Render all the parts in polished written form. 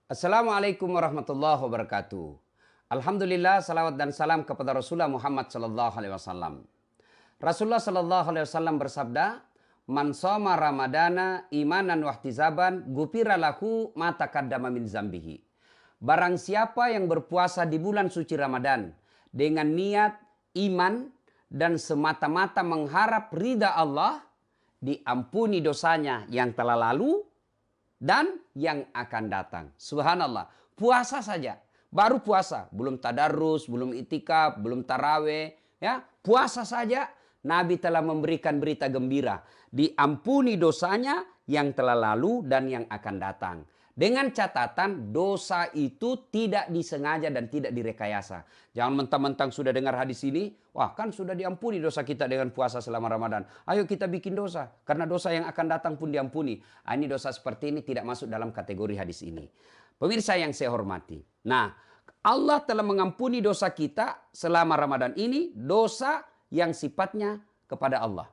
Assalamualaikum warahmatullahi wabarakatuh. Alhamdulillah, salawat dan salam kepada Rasulullah Muhammad sallallahu alaihi wasallam. Rasulullah sallallahu alaihi wasallam bersabda, "Man shoma Ramadana imanan wa ihtisaban, ghufira lahu ma taqaddama min zambihi." Barang siapa yang berpuasa di bulan suci Ramadan dengan niat iman dan semata-mata mengharap ridha Allah, diampuni dosanya yang telah lalu dan yang akan datang. Subhanallah. Puasa saja. Baru puasa. Belum tadarus, belum itikaf, belum taraweh. Ya, puasa saja. Nabi telah memberikan berita gembira. Diampuni dosanya yang telah lalu dan yang akan datang. Dengan catatan dosa itu tidak disengaja dan tidak direkayasa. Jangan mentang-mentang sudah dengar hadis ini, wah kan sudah diampuni dosa kita dengan puasa selama Ramadan. Ayo kita bikin dosa, karena dosa yang akan datang pun diampuni. Ini dosa seperti ini tidak masuk dalam kategori hadis ini. Pemirsa yang saya hormati. Nah, Allah telah mengampuni dosa kita selama Ramadan ini, dosa yang sifatnya kepada Allah.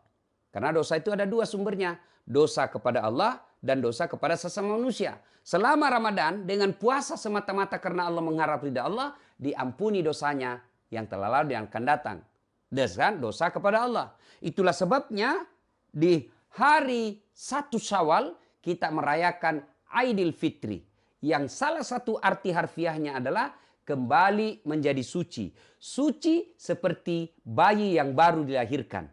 Karena dosa itu ada dua sumbernya, dosa kepada Allah dan dosa kepada sesama manusia. Selama Ramadan dengan puasa semata-mata karena Allah mengharap ridha Allah, diampuni dosanya yang telah lalu dan akan datang. Dosa kepada Allah. Itulah sebabnya di hari 1 Syawal kita merayakan Aidil Fitri. Yang salah satu arti harfiahnya adalah kembali menjadi suci. Suci seperti bayi yang baru dilahirkan.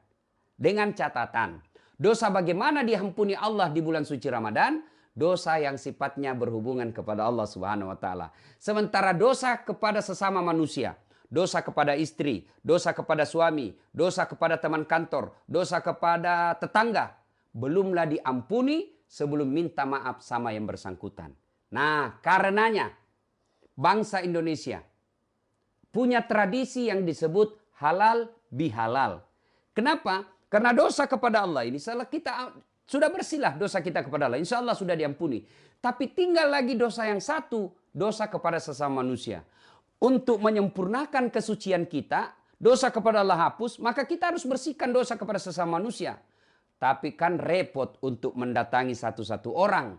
Dengan catatan, dosa bagaimana diampuni Allah di bulan suci Ramadan? Dosa yang sifatnya berhubungan kepada Allah Subhanahu wa taala. Sementara dosa kepada sesama manusia, dosa kepada istri, dosa kepada suami, dosa kepada teman kantor, dosa kepada tetangga, belumlah diampuni sebelum minta maaf sama yang bersangkutan. Nah, karenanya bangsa Indonesia punya tradisi yang disebut halal bihalal. Kenapa? Karena dosa kepada Allah ini salah kita sudah bersihlah dosa kita kepada Allah. Insya Allah sudah diampuni. Tapi tinggal lagi dosa yang satu, dosa kepada sesama manusia. Untuk menyempurnakan kesucian kita, dosa kepada Allah hapus, maka kita harus bersihkan dosa kepada sesama manusia. Tapi kan repot untuk mendatangi satu-satu orang.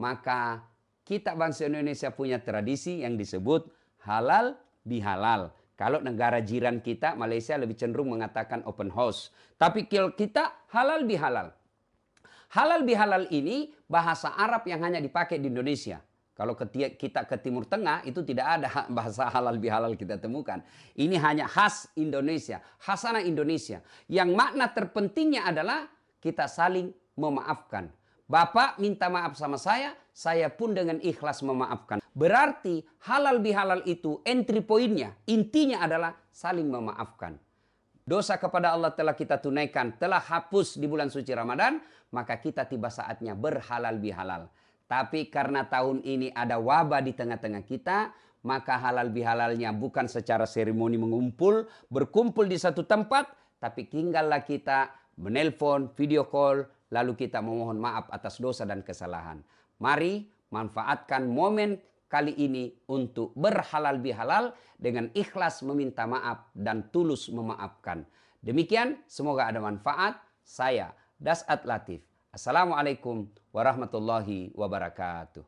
Maka kita bangsa Indonesia punya tradisi yang disebut halal bihalal. Kalau negara jiran kita, Malaysia lebih cenderung mengatakan open house. Tapi kita halal bihalal. Halal bihalal ini bahasa Arab yang hanya dipakai di Indonesia. Kalau kita ke Timur Tengah itu tidak ada bahasa halal bihalal kita temukan. Ini hanya khas Indonesia, khasanah Indonesia. Yang makna terpentingnya adalah kita saling memaafkan. Bapak minta maaf sama saya pun dengan ikhlas memaafkan. Berarti halal bihalal itu entry pointnya, intinya adalah saling memaafkan. Dosa kepada Allah telah kita tunaikan, telah hapus di bulan suci Ramadan, maka kita tiba saatnya berhalal bihalal. Tapi karena tahun ini ada wabah di tengah-tengah kita, maka halal bihalalnya bukan secara seremoni berkumpul di satu tempat, tapi tinggallah kita menelpon, video call, lalu kita memohon maaf atas dosa dan kesalahan. Mari manfaatkan momen kali ini untuk berhalal bihalal dengan ikhlas meminta maaf dan tulus memaafkan. Demikian, semoga ada manfaat. Saya Das'at Latif. Assalamualaikum warahmatullahi wabarakatuh.